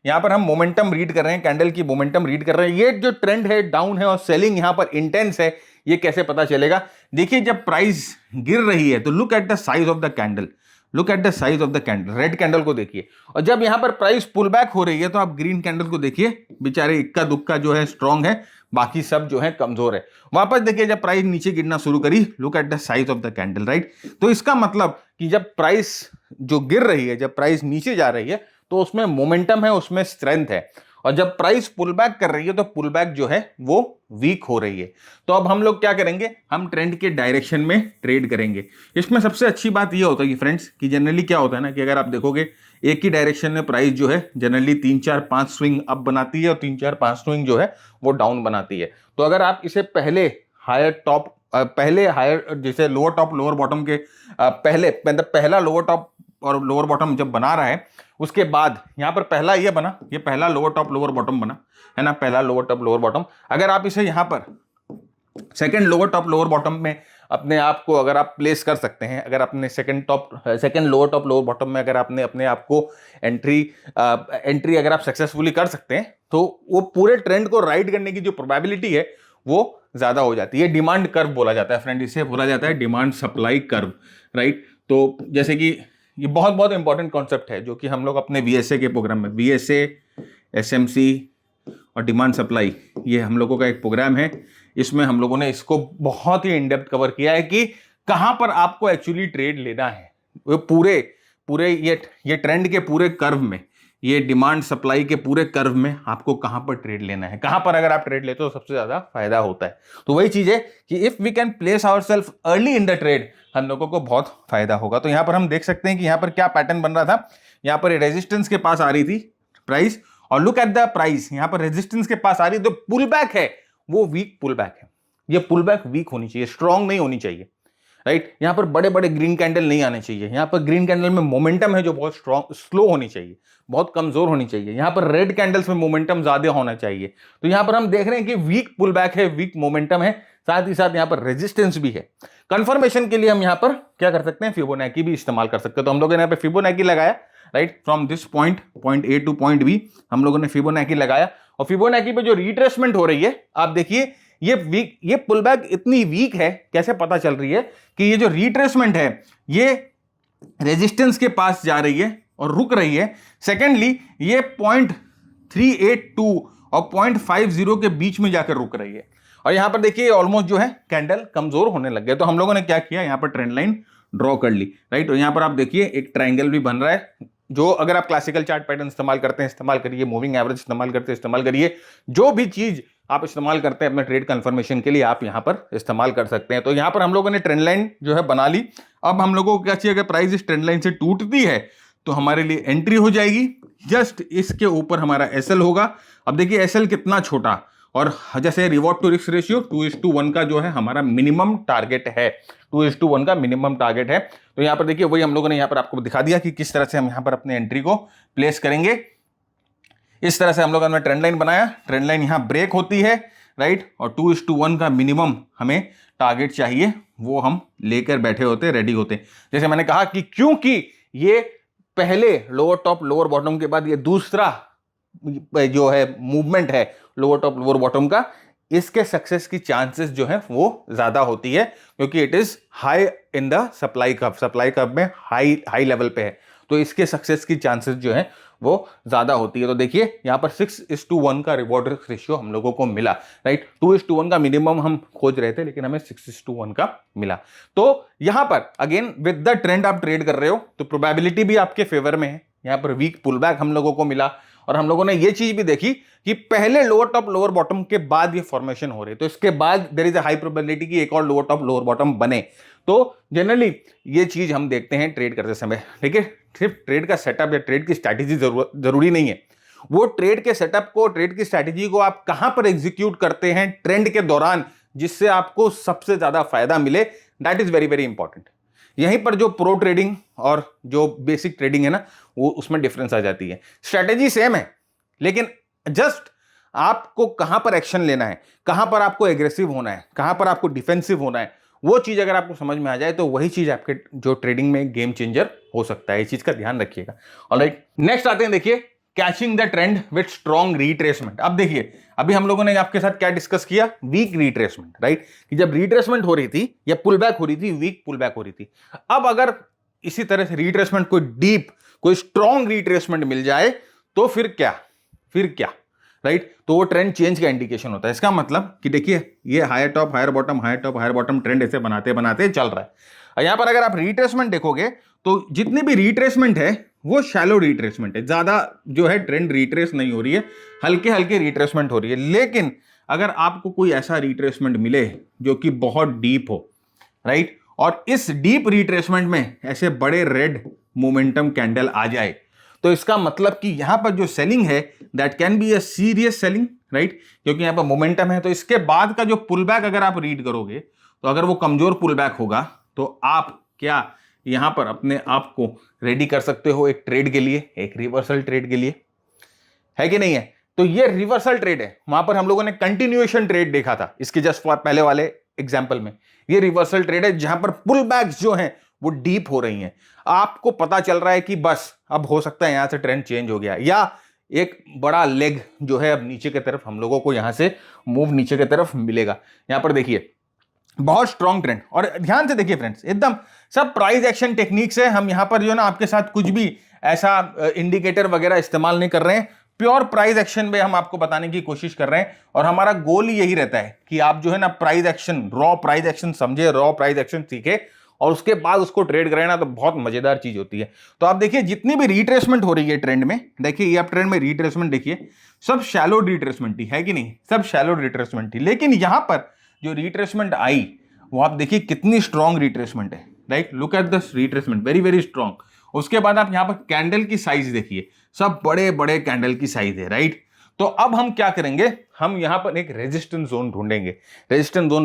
यहां पर हम मोमेंटम रीड कर रहे हैं, कैंडल की मोमेंटम रीड कर रहे हैं। ये जो ट्रेंड है डाउन है और सेलिंग यहां पर इंटेंस है, ये कैसे पता चलेगा? देखिए, जब प्राइस गिर रही है तो look at the size of the candle, look at the size of the candle, red candle को देखिए। और जब यहां पर प्राइस पुल बैक हो रही है तो आप ग्रीन कैंडल को देखिए, बेचारे इक्का दुक्का जो है स्ट्रांग है, बाकी सब जो है कमजोर है। वापस देखिए, जब प्राइस नीचे गिरना शुरू करी, look at the size of the candle, right. तो इसका मतलब कि जब प्राइस जो गिर रही है, जब प्राइस नीचे जा रही है, तो उसमें मोमेंटम है, उसमें स्ट्रेंथ है। और जब प्राइस पुल बैक कर रही है तो पुल बैक जो है वो वीक हो रही है। तो अब हम लोग क्या करेंगे? हम ट्रेंड के डायरेक्शन में ट्रेड करेंगे। इसमें सबसे अच्छी बात ये होता है कि फ्रेंड्स, कि जनरली क्या होता है ना, कि अगर आप देखोगे एक ही डायरेक्शन में प्राइस जो है जनरली 3 4 5 स्विंग अप बनाती है और 3 4 5 स्विंग जो है वो डाउन बनाती है। तो अगर आप इसे पहले हायर टॉप, पहले हायर, जैसे लोअर टॉप लोअर बॉटम के पहले, मतलब पहला लोअर टॉप और लोअर बॉटम जब बना रहा है, उसके बाद यहां पर पहला ये बना, ये पहला लोअर टॉप लोअर बॉटम बना है ना, पहला लोअर टॉप लोअर बॉटम। अगर आप इसे यहां पर second lower top lower bottom में अपने आप को अगर आप प्लेस कर सकते हैं, अगर अपने second lower top lower bottom में अगर आपने अपने आप को एंट्री अगर आप सक्सेसफुली कर सकते हैं, तो वो पूरे ट्रेंड को राइड करने की जो प्रोबेबिलिटी है वो ज्यादा हो जाती है। डिमांड कर्व बोला जाता है फ्रेंड, इसे बोला जाता है डिमांड सप्लाई कर्व, राइट। तो जैसे कि ये बहुत बहुत इंपॉर्टेंट कॉन्सेप्ट है जो कि हम लोग अपने वीएसए के प्रोग्राम में, वीएसए, एसएमसी और डिमांड सप्लाई, ये हम लोगों का एक प्रोग्राम है। इसमें हम लोगों ने इसको बहुत ही इनडेप्थ कवर किया है कि कहां पर आपको एक्चुअली ट्रेड लेना है। वो पूरे ये ट्रेंड के पूरे कर्व में, ये डिमांड सप्लाई के पूरे कर्व में आपको कहां पर ट्रेड लेना है, कहां पर अगर आप ट्रेड लेते हो सबसे ज्यादा फायदा होता है। तो वही चीज है कि if we can place ourselves early in the trade, हम लोगों को बहुत फायदा होगा। तो यहां पर हम देख सकते हैं कि यहां पर क्या पैटर्न बन रहा था। यहां पर रेजिस्टेंस के पास आ रही थी प्राइस, और लुक एट द प्राइस, यहां पर रेजिस्टेंस के पास आ रही है, तो पुल बैक है वो वीक पुल बैक है। ये पुल बैक वीक होनी चाहिए, स्ट्रांग नहीं होनी चाहिए, राइट। यहां पर बड़े बड़े ग्रीन कैंडल नहीं आने चाहिए। यहां पर ग्रीन कैंडल में मोमेंटम है जो बहुत स्लो होनी चाहिए, बहुत कमजोर होनी चाहिए। यहां पर रेड कैंडल्स में मोमेंटम ज्यादा होना चाहिए। तो यहां पर हम देख रहे हैं कि वीक पुल बैक है, वीक मोमेंटम है, साथ ही साथ यहां पर रेजिस्टेंस भी है। कंफर्मेशन के लिए हम यहां पर क्या कर सकते हैं? फिबोनाची भी इस्तेमाल कर सकते हैं। तो हम लोगों ने यहां पे फिबोनाची लगाया, right, from this point A to point B हम लोगों ने फिबोनाची लगाया। और फिबोनाची पे जो रिट्रेसमेंट हो रही है, आप देखिए ये पुल बैक इतनी वीक है। कैसे पता चल रही है? कि ये जो रिट्रेसमेंट है ये रेजिस्टेंस के पास जा रही है और रुक रही है। सेकेंडली, ये 0.382 और 0.50 के बीच में जाकर रुक रही है। और यहां पर देखिए ऑलमोस्ट जो है कैंडल कमजोर होने लग गए। तो हम लोगों ने क्या किया? यहां पर ट्रेंड लाइन ड्रॉ कर ली, राइट। और यहां पर आप देखिए एक ट्राइंगल भी बन रहा है, जो अगर आप क्लासिकल चार्ट पैटर्न इस्तेमाल करते हैं इस्तेमाल करिए, मूविंग एवरेज इस्तेमाल करते हैं इस्तेमाल करिए। जो भी चीज आप इस्तेमाल करते हैं अपने ट्रेड कंफर्मेशन के लिए, आप यहां पर इस्तेमाल कर सकते हैं। तो यहां पर हम लोगों ने ट्रेंड लाइन जो है बना ली। अब हम लोगों को क्या चाहिए, अगर प्राइस इस ट्रेंड लाइन से टूटती है तो हमारे लिए एंट्री हो जाएगी। जस्ट इसके ऊपर हमारा एसएल होगा। अब देखिए एसएल कितना छोटा, और जैसे रिवॉर्ड टू रिस्क रेशियो 2:1 का जो है हमारा मिनिमम टारगेट है, 2:1 का मिनिमम टारगेट है। तो यहां पर देखिए वही हम लोगों ने यहां पर आपको दिखा दिया कि किस तरह से हम यहां पर अपने एंट्री को प्लेस करेंगे। इस तरह से हम लोगों ने ट्रेंड लाइन बनाया, ट्रेंड लाइन यहां ब्रेक होती है, राइट, और 2:1 का मिनिमम हमें टारगेट चाहिए, वो हम लेकर बैठे होते, रेडी होते। जैसे मैंने कहा कि क्योंकि ये पहले लोअर टॉप लोअर बॉटम के बाद ये दूसरा जो है मूवमेंट है लोअर टॉप लोअर बॉटम का, इसके सक्सेस की चांसेस जो है वो ज्यादा होती है, क्योंकि it is high in the supply curve में हाई लेवल पे है, तो इसके सक्सेस की चांसेस जो है वो ज्यादा होती है। तो देखिए यहां पर 6:1 का रिवॉर्ड रिस्क रेशियो हम लोगों को मिला, राइट। 2:1 का मिनिमम हम खोज रहे थे, लेकिन हमें 6:1 का मिला। तो यहां पर अगेन विद द ट्रेंड आप ट्रेड कर रहे हो तो प्रोबेबिलिटी भी आपके फेवर में है। यहां पर वीक पुलबैक हम लोगों को मिला, और हम लोगों ने ये चीज भी देखी कि पहले लोअर टॉप लोअर बॉटम के बाद ये फॉर्मेशन हो रही है, तो इसके बाद there is a high probability कि एक और लोअर टॉप लोअर बॉटम बने। तो जनरली ये चीज हम देखते हैं ट्रेड करते समय, ठीक है। सिर्फ ट्रेड का सेटअप या ट्रेड की स्ट्रैटेजी जरूरी नहीं है, वो ट्रेड के सेटअप को, ट्रेड की स्ट्रैटेजी को आप कहां पर एग्जीक्यूट करते हैं ट्रेंड के दौरान, जिससे आपको सबसे ज्यादा फायदा मिले, that is very very important. यहीं पर जो प्रो ट्रेडिंग और जो बेसिक ट्रेडिंग है ना, वो उसमें डिफरेंस आ जाती है। स्ट्रैटेजी सेम है, लेकिन जस्ट आपको कहां पर एक्शन लेना है, कहां पर आपको एग्रेसिव होना है, कहां पर आपको डिफेंसिव होना है, वो चीज अगर आपको समझ में आ जाए तो वही चीज आपके जो ट्रेडिंग में गेम चेंजर हो सकता है। इस चीज का ध्यान रखिएगा। ऑलराइट, नेक्स्ट आते हैं, देखिए catching the trend with strong retracement. अब देखिए अभी हम लोगों ने आपके साथ क्या डिस्कस किया, वीक रिट्रेसमेंट, राइट, कि जब रिट्रेसमेंट हो रही थी या पुल बैक हो रही थी, वीक पुल बैक हो रही थी। अब अगर इसी तरह से रिट्रेसमेंट कोई डीप कोई स्ट्रॉन्ग रिट्रेसमेंट मिल जाए तो फिर क्या, राइट, तो वो ट्रेंड चेंज का इंडिकेशन होता है। इसका मतलब कि देखिए ये higher top higher bottom higher top higher bottom trend ऐसे बनाते बनाते चल रहा है। यहां पर अगर आप रिट्रेसमेंट देखोगे तो जितनी भी रिट्रेसमेंट है वो शैलो रिट्रेसमेंट है, ज्यादा जो है ट्रेंड रिट्रेस नहीं हो रही है, हल्के हल्के रिट्रेसमेंट हो रही है। लेकिन अगर आपको कोई ऐसा रिट्रेसमेंट मिले जो कि बहुत डीप हो, राइट, और इस डीप रिट्रेसमेंट में ऐसे बड़े रेड मोमेंटम कैंडल आ जाए, तो इसका मतलब कि यहां पर जो सेलिंग है that can be a serious selling, right, क्योंकि यहां पर मोमेंटम है। तो इसके बाद का जो पुल बैक अगर आप रीड करोगे तो अगर वो कमजोर पुल बैक होगा तो आप क्या यहां पर अपने आप को रेडी कर सकते हो एक ट्रेड के लिए, एक रिवर्सल ट्रेड के लिए, है कि नहीं है। तो ये रिवर्सल ट्रेड है। वहां पर हम लोगों ने कंटिन्यूएशन ट्रेड देखा था इसके जस्ट पहले वाले एग्जाम्पल में। ये रिवर्सल ट्रेड है जहां पर पुल बैक्स जो हैं वो डीप हो रही हैं, आपको पता चल रहा है कि बस अब हो सकता है यहां से ट्रेंड चेंज हो गया, या एक बड़ा लेग जो है अब नीचे की तरफ हम लोगों को यहां से मूव नीचे की तरफ मिलेगा। यहां पर देखिए बहुत स्ट्रॉन्ग ट्रेंड, और ध्यान से देखिए फ्रेंड्स, एकदम सब प्राइस एक्शन टेक्निक से हम यहां पर जो है ना आपके साथ कुछ भी ऐसा इंडिकेटर वगैरह इस्तेमाल नहीं कर रहे हैं, प्योर प्राइस एक्शन में हम आपको बताने की कोशिश कर रहे हैं। और हमारा गोल ही यही रहता है कि आप जो है ना price action, raw price action समझे, रॉ प्राइस एक्शन सीखे, और उसके बाद उसको ट्रेड करें ना, तो बहुत मजेदार चीज होती है। तो आप देखिए जितनी भी रिट्रेसमेंट हो रही है ट्रेंड में, देखिए ये आप ट्रेंड में रिट्रेसमेंट देखिए, सब शैलो रिट्रेसमेंट ही है कि नहीं, सब शैलो रिट्रेसमेंट ही। लेकिन यहां पर जो रिट्रेसमेंट आई वो आप देखिए कितनी स्ट्रॉन्ग रिट्रेसमेंट है, right, look at this retracement, very very strong. उसके बाद आप यहां पर कैंडल की साइज देखिए, सब बड़े बड़े कैंडल की साइज है, राइट। तो अब हम क्या करेंगे, हम यहां पर एक रेजिस्टेंस जोन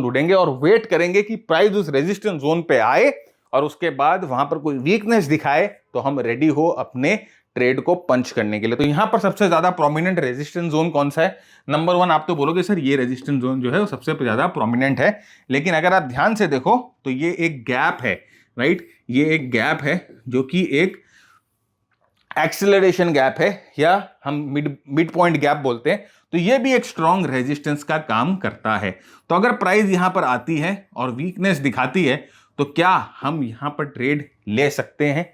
ढूंढेंगे और वेट करेंगे कि प्राइस उस रेजिस्टेंस जोन पे आए, और उसके बाद वहां पर कोई वीकनेस दिखाए तो हम रेडी हो अपने ट्रेड को पंच करने के लिए। तो यहां पर सबसे ज्यादा प्रोमिनेंट रेजिस्टेंस जोन कौन सा है, नंबर 1 आप तो बोलोगे सर ये रेजिस्टेंस जोन जो है वो सबसे ज्यादा प्रोमिनेंट है, लेकिन अगर आप ध्यान से देखो तो ये एक गैप है, राइट, ये एक गैप है जो कि एक एक्सेलरेशन गैप है, या हम मिड पॉइंट गैप बोलते हैं। तो ये भी एक स्ट्रॉन्ग रेजिस्टेंस का काम करता है। तो अगर प्राइस यहां पर आती है और वीकनेस दिखाती है तो क्या हम यहां पर ट्रेड ले सकते हैं,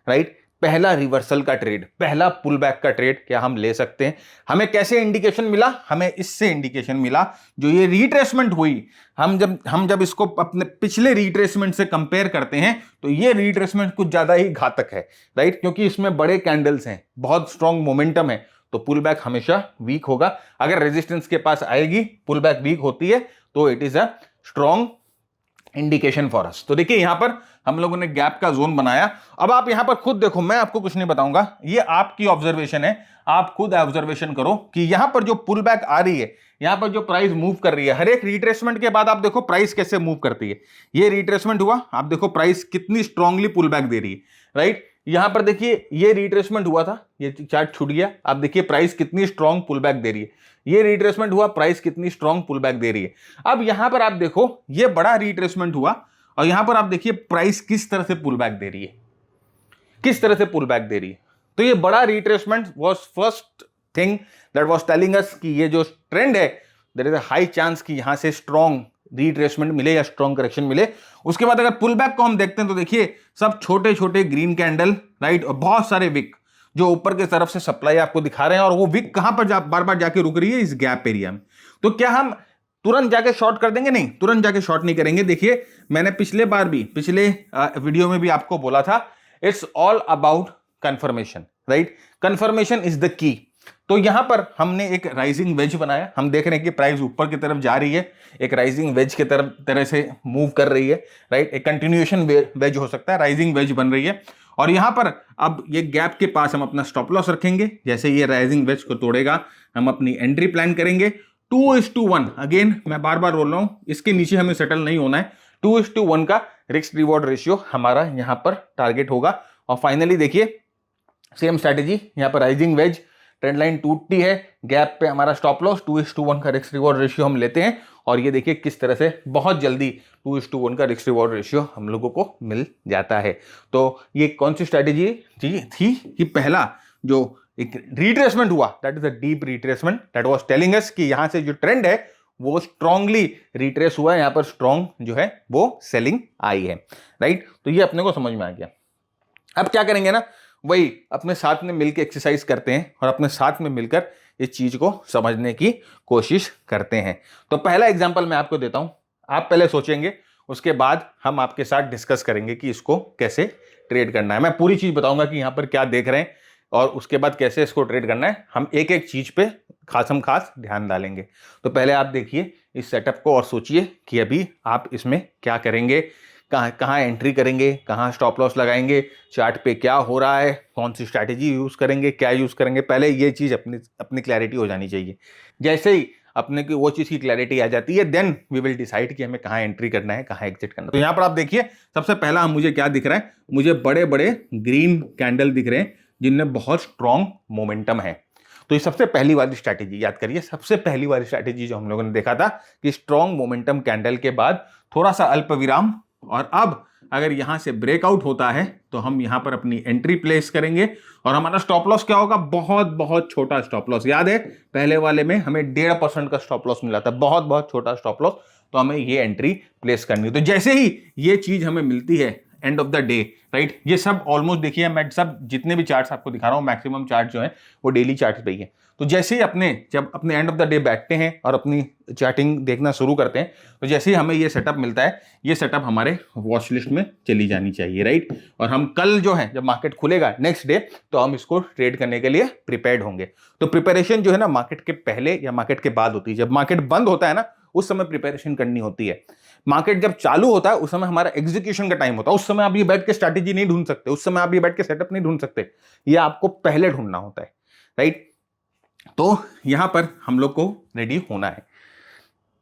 राइट। पहला रिवर्सल का ट्रेड, पहला पुल बैक का ट्रेड क्या हम ले सकते हैं। हमें कैसे इंडिकेशन मिला, हमें इससे इंडिकेशन मिला जो ये रिट्रेसमेंट हुई, हम जब इसको अपने पिछले रिट्रेसमेंट से कंपेयर करते हैं तो ये रिट्रेसमेंट कुछ ज्यादा ही घातक है, राइट, क्योंकि इसमें बड़े कैंडल्स हैं, बहुत स्ट्रॉन्ग मोमेंटम है। तो पुल बैक हमेशा वीक होगा। अगर रेजिस्टेंस के पास आएगी, पुल बैक वीक होती है, तो it is a strong indication for us. तो देखिए यहां पर हम लोगों ने गैप का जोन बनाया। अब आप यहां पर खुद देखो, मैं आपको कुछ नहीं बताऊंगा, ये आपकी ऑब्जर्वेशन है, आप खुद ऑब्जर्वेशन करो कि यहां पर जो पुल बैक आ रही है, यहां पर जो प्राइस मूव कर रही है, हर एक रिट्रेसमेंट के बाद आप देखो प्राइस कैसे मूव करती है। ये रिट्रेसमेंट हुआ, आप देखो प्राइस कितनी स्ट्रांगली पुल बैक दे रही है, राइट। यहां पर देखिए ये रिट्रेसमेंट हुआ था, ये चार्ट छूट गया, आप देखिए प्राइस कितनी स्ट्रांग पुल बैक दे रही है। ये रिट्रेसमेंट हुआ, प्राइस कितनी स्ट्रांग पुल बैक दे रही है। अब यहां पर आप देखो ये बड़ा रिट्रेसमेंट हुआ, और यहां पर आप देखिए प्राइस किस तरह से पुल बैक दे रही है, किस तरह से पुल बैक दे रही है। तो ये बड़ा retracement was first thing that was telling us कि ये जो ट्रेंड है, there is a high chance कि यहां से स्ट्रांग रिट्रेसमेंट मिले या स्ट्रांग करेक्शन मिले। उसके बाद अगर पुल बैक को हम देखते हैं तो देखिए सब छोटे छोटे ग्रीन कैंडल, राइट, और बहुत सारे विक जो ऊपर की तरफ से सप्लाई आपको दिखा रहे हैं, और वो विक कहां पर बार बार जाके रुक रही है, इस गैप एरिया में। तो क्या हम तुरंत जाके शॉर्ट कर देंगे? नहीं, तुरंत जाके शॉर्ट नहीं करेंगे। देखिए मैंने पिछले बार भी, पिछले वीडियो में भी आपको बोला था, it's all about confirmation, right. Confirmation is the key. तो यहां पर हमने एक राइजिंग वेज बनाया, हम देख रहे हैं कि प्राइस ऊपर की तरफ जा रही है, एक राइजिंग वेज की तरह से मूव कर रही है, राइट। एक कंटिन्यूएशन वेज हो सकता है, राइजिंग वेज बन रही है। और यहां पर अब ये गैप के पास हम अपना स्टॉप लॉस रखेंगे। जैसे ये राइजिंग वेज को तोड़ेगा, हम अपनी एंट्री प्लान करेंगे। 2:1, अगेन मैं बार बार बोल रहा हूं, इसके नीचे हमें सेटल नहीं होना है। 2:1 का रिस्क रिवॉर्ड रेशियो हमारा यहां पर टारगेट होगा। और फाइनली देखिए सेम स्ट्रैटेजी, यहां पर राइजिंग वेज, ट्रेंड लाइन टूटती है, गैप पे हमारा स्टॉप लॉस, 2:1 का रिस्क रिवॉर्ड रेशियो हम लेते हैं। और ये देखिए किस तरह से बहुत जल्दी 2:1 का रिस्क रिवॉर्ड रेशियो हम लोगों को मिल जाता है। तो ये कौन सी स्ट्रैटेजी थी कि पहला जो एक रिट्रेसमेंट हुआ, that is a deep retracement, that was telling us कि यहां से जो ट्रेंड है वो स्ट्रांगली रिट्रेस हुआ है, यहां पर स्ट्रांग जो है वो सेलिंग आई है, राइट। तो ये अपने को समझ में आ गया। अब क्या करेंगे ना, वही अपने साथ में मिलकर एक्सरसाइज करते हैं और अपने साथ में मिलकर इस चीज को समझने की कोशिश करते हैं। तो पहला एग्जांपल मैं आपको देता हूं, आप पहले सोचेंगे, उसके बाद हम आपके साथ डिस्कस करेंगे कि इसको कैसे ट्रेड करना है। मैं पूरी चीज बताऊंगा कि यहां पर क्या देख रहे हैं और उसके बाद कैसे इसको ट्रेड करना है। हम एक एक चीज पे खास ध्यान डालेंगे। तो पहले आप देखिए इस सेटअप को और सोचिए कि अभी आप इसमें क्या करेंगे, कहाँ एंट्री करेंगे, कहाँ स्टॉप लॉस लगाएंगे, चार्ट पे क्या हो रहा है, कौन सी स्ट्रैटेजी यूज करेंगे, क्या यूज करेंगे। पहले ये चीज अपनी क्लैरिटी हो जानी चाहिए। जैसे ही अपने की वो चीज की क्लैरिटी आ जाती है, देन वी विल डिसाइड कि हमें कहाँ एंट्री करना है, कहाँ एग्जिट करना है। तो यहाँ पर आप देखिए सबसे पहला मुझे क्या दिख रहा है, मुझे बड़े बड़े ग्रीन कैंडल दिख रहे हैं जिनमें बहुत स्ट्रॉन्ग मोमेंटम है। तो ये सबसे पहली वाली स्ट्रैटेजी याद करिए, सबसे पहली वाली स्ट्रैटेजी जो हम लोगों ने देखा था कि स्ट्रॉन्ग मोमेंटम कैंडल के बाद थोड़ा सा अल्प विराम, और अब अगर यहां से ब्रेकआउट होता है तो हम यहां पर अपनी एंट्री प्लेस करेंगे। और हमारा स्टॉप लॉस क्या होगा, बहुत बहुत छोटा स्टॉप लॉस। याद है पहले वाले में हमें 1.5% का स्टॉप लॉस मिला था, बहुत बहुत छोटा स्टॉप लॉस। तो हमें ये एंट्री प्लेस करनी है। तो जैसे ही ये चीज हमें मिलती है end of the day, right, ये सब ऑलमोस्ट देखिए मैं सब जितने भी चार्ट्स आपको दिखा रहा हूं, मैक्सिमम चार्ट जो है वो डेली चार्ट्स पे ही है। तो जैसे ही जब अपने एंड ऑफ द डे बैठते हैं और अपनी चार्टिंग देखना शुरू करते हैं, तो जैसे ही हमें ये सेटअप मिलता है, ये सेटअप हमारे वॉच लिस्ट में चली जानी चाहिए, राइट। और हम कल जो है जब मार्केट खुलेगा नेक्स्ट डे, तो हम इसको ट्रेड करने के लिए प्रिपेयर्ड होंगे। तो प्रिपरेशन जो है ना मार्केट के पहले या मार्केट के बाद होती है। जब मार्केट बंद होता है ना, उस समय प्रिपरेशन करनी होती है। मार्केट जब चालू होता है उस समय हमारा एग्जीक्यूशन का टाइम होता है। उस समय आप ये बैठ के स्ट्रैटेजी नहीं ढूंढ सकते, उस समय आप ये बैठ के सेटअप नहीं ढूंढ सकते, ये आपको पहले ढूंढना होता है, राइट। तो यहां पर हम लोग को रेडी होना है।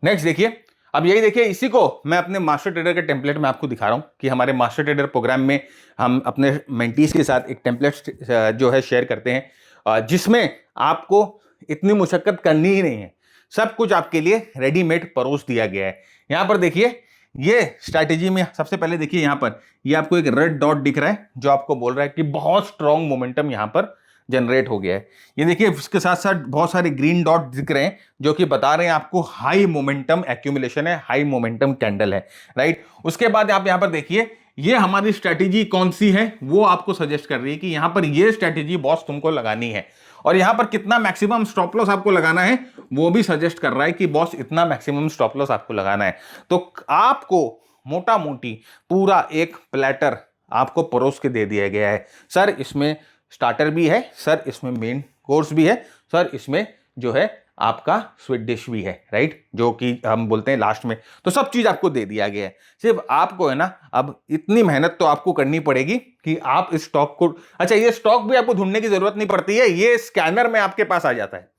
नेक्स्ट देखिए, अब यही देखिए, इसी को मैं अपने मास्टर ट्रेडर के टेम्पलेट में आपको दिखा रहा हूं कि हमारे मास्टर ट्रेडर प्रोग्राम में हम अपने मेंटीज के साथ एक टेम्पलेट जो है शेयर करते हैं, जिसमें आपको इतनी मुशक्कत करनी ही नहीं है, सब कुछ आपके लिए रेडीमेड परोस दिया गया है। यहां पर देखिए ये स्ट्रैटेजी में सबसे पहले देखिए, यहां पर ये आपको एक रेड डॉट दिख रहा है जो आपको बोल रहा है कि बहुत स्ट्रॉन्ग मोमेंटम यहां पर जनरेट हो गया है। ये देखिए इसके साथ साथ बहुत सारे ग्रीन डॉट दिख रहे हैं जो कि बता रहे हैं आपको हाई मोमेंटम एक्यूमुलेशन है, हाई मोमेंटम कैंडल है, राइट। उसके बाद आप यहां पर देखिए ये हमारी स्ट्रैटेजी कौन सी है, वो आपको सजेस्ट कर रही है कि यहां पर ये स्ट्रैटेजी बॉस तुमको लगानी है। और यहां पर कितना मैक्सिमम स्टॉप लॉस आपको लगाना है वो भी सजेस्ट कर रहा है कि बॉस इतना मैक्सिमम स्टॉप लॉस आपको लगाना है। तो आपको मोटा मोटी पूरा एक प्लेटर आपको परोस के दे दिया गया है। सर इसमें स्टार्टर भी है, सर इसमें मेन कोर्स भी है, सर इसमें जो है आपका स्वीट डिश भी है, राइट, जो कि हम बोलते हैं लास्ट में। तो सब चीज आपको दे दिया गया है, सिर्फ आपको है ना अब इतनी मेहनत तो आपको करनी पड़ेगी कि आप इस स्टॉक को, अच्छा ये स्टॉक भी आपको ढूंढने की जरूरत नहीं पड़ती है, ये स्कैनर में आपके पास आ जाता है।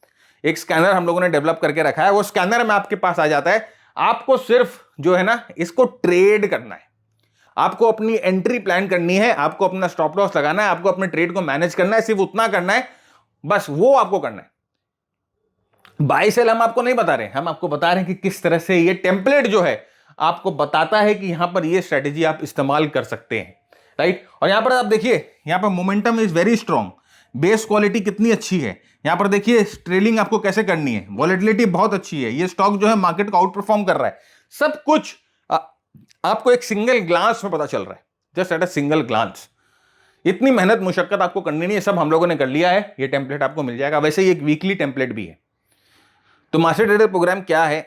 एक स्कैनर हम लोगों ने डेवलप करके रखा है, वो स्कैनर में आपके पास आ जाता है। आपको सिर्फ जो है ना इसको ट्रेड करना है, आपको अपनी एंट्री प्लान करनी है, आपको अपना स्टॉप लॉस लगाना है, आपको अपने ट्रेड को मैनेज करना है, सिर्फ उतना करना है, बस वो आपको करना है। बाय सेल हम आपको नहीं बता रहे, हम आपको बता रहे हैं कि किस तरह से ये टेम्पलेट जो है आपको बताता है कि यहां पर ये स्ट्रेटेजी आप इस्तेमाल कर सकते हैं, राइट। और यहां पर आप देखिए, यहां पर momentum is very strong, base quality कितनी अच्छी है। यहां पर देखिए ट्रेलिंग आपको कैसे करनी है, वॉलेटिलिटी बहुत अच्छी है, ये स्टॉक जो है मार्केट को आउट परफॉर्म कर रहा है, सब कुछ आपको एक सिंगल ग्लांस में पता चल रहा है, just at a single glance. इतनी मेहनत मुशक्कत आपको करनी नहीं है, सब हम लोगों ने कर लिया है, ये टेम्पलेट आपको मिल जाएगा। वैसे ही एक वीकली टेम्पलेट भी है। तो मास्टर ट्रेडर प्रोग्राम क्या है,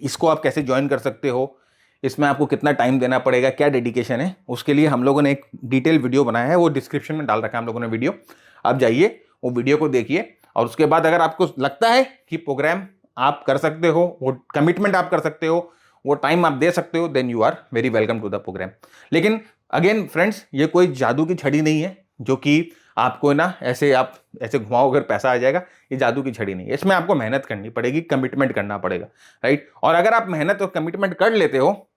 इसको आप कैसे ज्वाइन कर सकते हो, इसमें आपको कितना टाइम देना पड़ेगा, क्या डेडिकेशन है, उसके लिए हम लोगों ने एक डिटेल वीडियो बनाया है, वो डिस्क्रिप्शन में डाल रखा है हम लोगों ने वीडियो, आप जाइए वो वीडियो को देखिए। और उसके बाद अगर आपको लगता है कि प्रोग्राम आप कर सकते हो, वो कमिटमेंट आप कर सकते हो, वो टाइम आप दे सकते हो, then you are very welcome to the program. लेकिन अगेन फ्रेंड्स, ये कोई जादू की छड़ी नहीं है जो कि आपको ना ऐसे आप ऐसे घुमाओ अगर पैसा आ जाएगा, ये जादू की छड़ी नहीं है। इसमें आपको मेहनत करनी पड़ेगी, कमिटमेंट करना पड़ेगा, राइट। और अगर आप मेहनत और कमिटमेंट कर लेते हो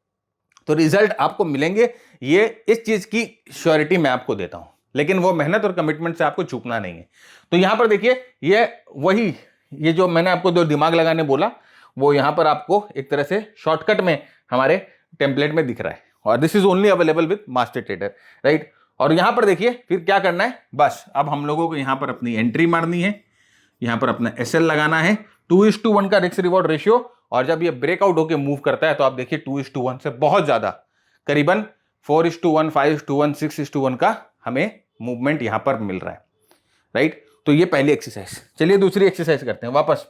तो रिजल्ट आपको मिलेंगे, ये इस चीज की श्योरिटी मैं आपको देता हूं। लेकिन वो मेहनत और कमिटमेंट से आपको चूकना नहीं है। तो यहां पर देखिए, ये वही, ये जो मैंने आपको जो दिमाग लगाने बोला, वो यहां पर आपको एक तरह से शॉर्टकट में हमारे टेम्पलेट में दिख रहा है। और this is only available with master trader, right. और यहां पर देखिए फिर क्या करना है, बस अब हम लोगों को यहां पर अपनी एंट्री मारनी है, यहां पर अपना एसएल लगाना है, 2:1 का रिस्क रिवॉर्ड रेशियो। और जब ये ब्रेकआउट होकर मूव करता है तो आप देखिए 2:1 से बहुत ज्यादा, करीबन 4:1, 5:1, 6:1 का हमें मूवमेंट यहां पर मिल रहा है, राइट। तो ये पहली एक्सरसाइज। चलिए दूसरी एक्सरसाइज करते हैं वापस।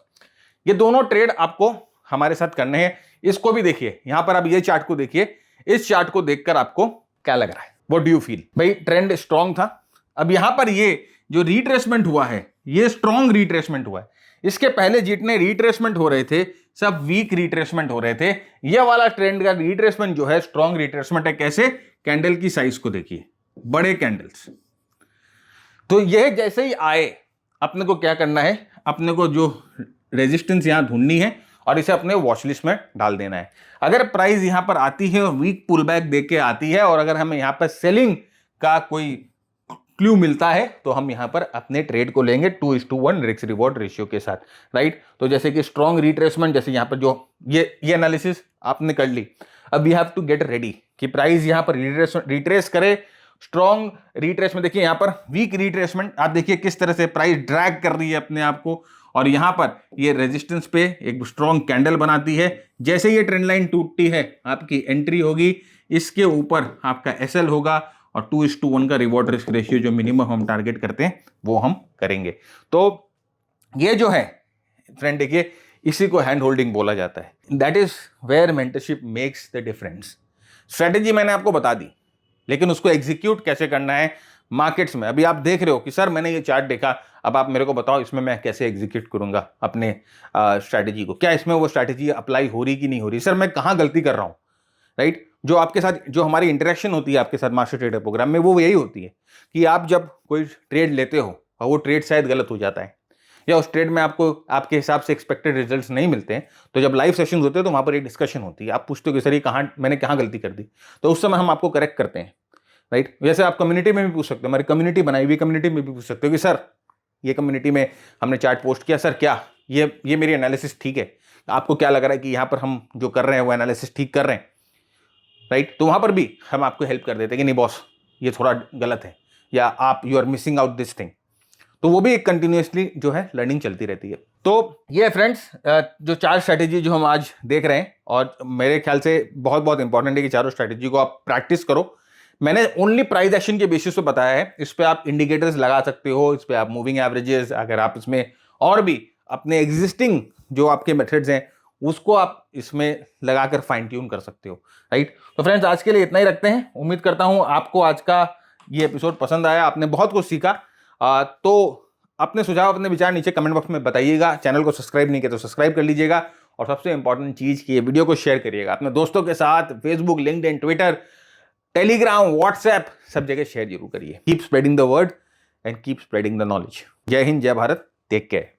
ये दोनों ट्रेड आपको हमारे साथ करने हैं। इसको भी देखिए, यहां पर आप ये चार्ट को देखिए, इस चार्ट को देखकर आपको क्या लग रहा है, व्हाट डू यू फील? भाई ट्रेंड स्ट्रांग था, अब यहां पर ये जो रिट्रेसमेंट हुआ है, ये स्ट्रांग रिट्रेसमेंट हुआ है। इसके पहले जितने रिट्रेसमेंट हो रहे थे सब वीक रिट्रेसमेंट हो रहे थे। ये वाला ट्रेंड का रिट्रेसमेंट जो है स्ट्रांग रिट्रेसमेंट है। कैसे? कैंडल की साइज को देखिए, बड़े कैंडल्स। तो यह जैसे ही आए, अपने को क्या करना है, अपने को जो रेजिस्टेंस यहां ढूंढनी है और इसे अपने वॉच लिस्ट में डाल देना है। अगर प्राइस यहां पर आती है और वीक पुल बैक देके आती है, और अगर हमें यहां पर सेलिंग का कोई क्लू मिलता है, तो हम यहां पर अपने ट्रेड को लेंगे 2:1 रिस्क रिवॉर्ड रेशियो के साथ, राइट। तो जैसे कि स्ट्रॉन्ग रिट्रेसमेंट, जैसे यहां पर जो ये एनालिसिस आपने कर ली, अब we have to get ready कि प्राइस यहां पर रिट्रेस करे। स्ट्रॉन्ग रिट्रेसमेंट देखिए, यहां पर वीक रिट्रेसमेंट आप देखिए किस तरह से प्राइस ड्रैग कर रही है अपने आप को, और यहां पर ये रेजिस्टेंस पे एक स्ट्रॉन्ग कैंडल बनाती है। जैसे ये ट्रेंड लाइन टूटती है, आपकी एंट्री होगी, इसके ऊपर आपका एसएल होगा, और 2:1 का रिवॉर्ड रिस्क रेशियो जो मिनिमम हम टारगेट करते हैं वो हम करेंगे। तो ये जो है फ्रेंड, देखिए इसी को हैंड होल्डिंग बोला जाता है। That is where mentorship makes the difference. Strategy मैंने आपको बता दी, लेकिन उसको एग्जीक्यूट कैसे करना है मार्केट्स में। अभी आप देख रहे हो कि सर मैंने ये चार्ट देखा, अब आप मेरे को बताओ इसमें मैं कैसे एग्जीक्यूट करूंगा अपने स्ट्रैटेजी को, क्या इसमें वो स्ट्रैटेजी अप्लाई हो रही कि नहीं हो रही, सर मैं कहां गलती कर रहा हूं, राइट। जो आपके साथ जो हमारी इंटरेक्शन होती है आपके साथ मास्टर ट्रेडर प्रोग्राम में, वो यही होती है कि आप जब कोई ट्रेड लेते हो और वो ट्रेड शायद गलत हो जाता है, या उस ट्रेड में आपको आपके हिसाब से एक्सपेक्टेड रिजल्ट्स नहीं मिलते हैं, तो जब लाइव सेशंस होते हैं तो वहां पर एक डिस्कशन होती है। आप पूछते हो कि सर ये मैंने कहाँ गलती कर दी, तो उस समय हम आपको करेक्ट करते हैं, राइट। वैसे आप कम्युनिटी में भी पूछ सकते हो, हमारी कम्युनिटी बनाई हुई कम्युनिटी में भी पूछ सकते हो कि सर ये कम्युनिटी में हमने चार्ट पोस्ट किया, सर क्या ये मेरी एनालिसिस ठीक है, आपको क्या लग रहा है कि यहाँ पर हम जो कर रहे हैं वो एनालिसिस ठीक कर रहे हैं, राइट। तो वहां पर भी हम आपको हेल्प कर देते हैं कि नहीं बॉस ये थोड़ा गलत है, या आप you are missing out this thing. तो वो भी एक कंटिन्यूसली जो है लर्निंग चलती रहती है। तो ये फ्रेंड्स जो 4 स्ट्रैटेजी जो हम आज देख रहे हैं, और मेरे ख्याल से बहुत बहुत इंपॉर्टेंट है कि चारों स्ट्रैटेजी को आप प्रैक्टिस करो। मैंने ओनली प्राइस एक्शन के बेसिस पे बताया है, इस पे आप इंडिकेटर्स लगा सकते हो, इस पे आप मूविंग एवरेजेस, अगर आप इसमें और भी अपने एग्जिस्टिंग जो आपके मेथड्स हैं उसको आप इसमें लगाकर फाइन ट्यून कर सकते हो, राइट। तो फ्रेंड्स आज के लिए इतना ही रखते हैं। उम्मीद करता हूं आपको आज का ये एपिसोड पसंद आया, आपने बहुत कुछ सीखा। तो अपने सुझाव, अपने विचार नीचे कमेंट बॉक्स में बताइएगा। चैनल को सब्सक्राइब नहीं किया तो सब्सक्राइब कर लीजिएगा, और सबसे इंपॉर्टेंट चीज कि ये वीडियो को शेयर करिएगा अपने दोस्तों के साथ। Facebook, LinkedIn, Twitter, Telegram, WhatsApp, सब जगह शेयर जरूर करिए। Keep spreading the word and keep spreading the knowledge. जय हिंद, जय भारत, टेक केयर।